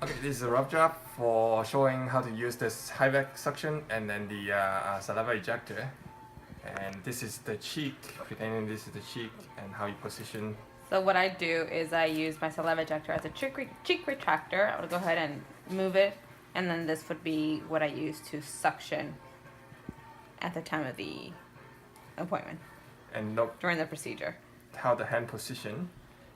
Okay, this is a rough job for showing how to use this HVAC suction and then the saliva ejector. And this is the cheek, pretending this is the cheek and how you position. So what I do is I use my saliva ejector as a cheek retractor. I would go ahead and move it, and then this would be what I use to suction at the time of the appointment. And look during the procedure. How the hand position.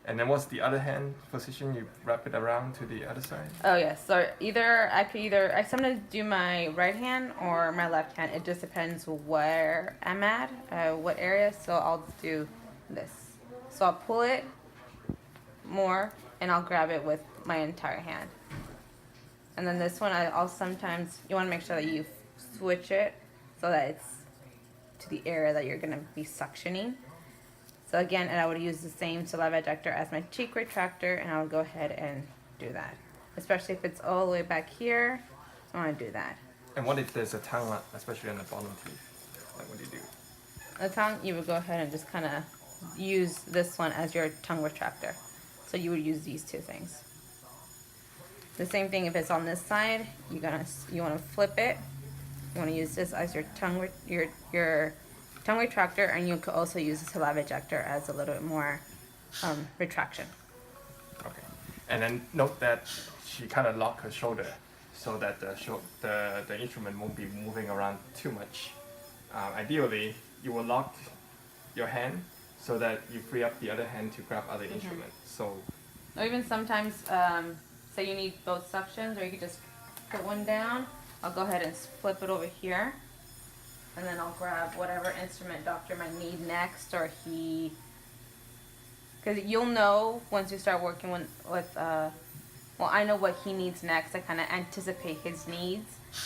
And then what's the other hand position? You wrap it around to the other side? Oh yes, so I sometimes do my right hand or my left hand. It just depends where I'm at, what area, so I'll do this. So I'll pull it more and I'll grab it with my entire hand. And then this one, I'll sometimes, you want to make sure that you switch it so that it's to the area that you're going to be suctioning. So again, and I would use the same saliva ejector as my cheek retractor, and I would go ahead and do that. Especially if it's all the way back here, so I want to do that. And what if there's a tongue, especially on the bottom teeth? Like what do you do? The tongue, you would go ahead and just kind of use this one as your tongue retractor. So you would use these two things. The same thing if it's on this side, you want to flip it. You want to use this as your tongue tongue retractor, and you could also use the saliva ejector as a little bit more retraction. Okay, and then note that she kind of locked her shoulder so that the instrument won't be moving around too much. Ideally, you will lock your hand so that you free up the other hand to grab other instruments. So, or even sometimes, say you need both suctions, or you could just put one down. I'll go ahead and flip it over here. And then I'll grab whatever instrument doctor might need next, or because you'll know once you start working with well, I know what he needs next. I kind of anticipate his needs,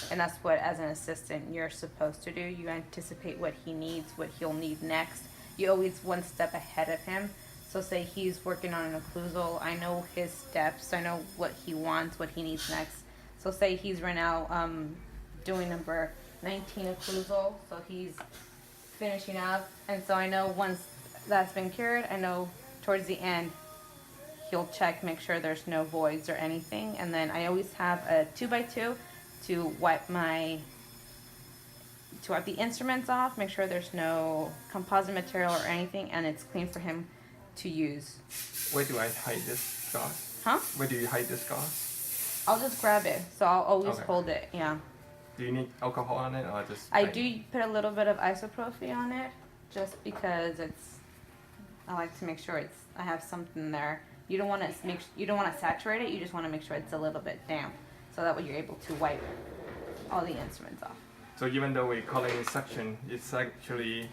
and that's what, as an assistant, you're supposed to do. You anticipate what he needs, what he'll need next. You're always one step ahead of him. So say he's working on an occlusal, I know his steps, I know what he wants, what he needs next. So say he's right now doing number 19 occlusal, so he's finishing up, and so I know once that's been cured, I know towards the end he'll check, make sure there's no voids or anything, and then I always have a 2x2 to wipe the instruments off, make sure there's no composite material or anything, and it's clean for him to use. Where do I hide this gauze? Huh? Where do you hide this gauze? I'll just grab it, so I'll always hold it, yeah. Do you need alcohol on it, or just? I do put a little bit of isopropyl on it, just because I like to make sure I have something there. You don't want to saturate it. You just want to make sure it's a little bit damp, so that way you're able to wipe all the instruments off. So even though we're calling it suction, it's actually,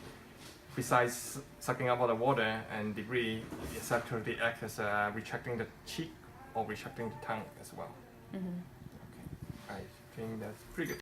besides sucking up all the water and debris, it's actually acts as retracting the cheek or retracting the tongue as well. Mm-hmm. Okay, I think that's pretty good.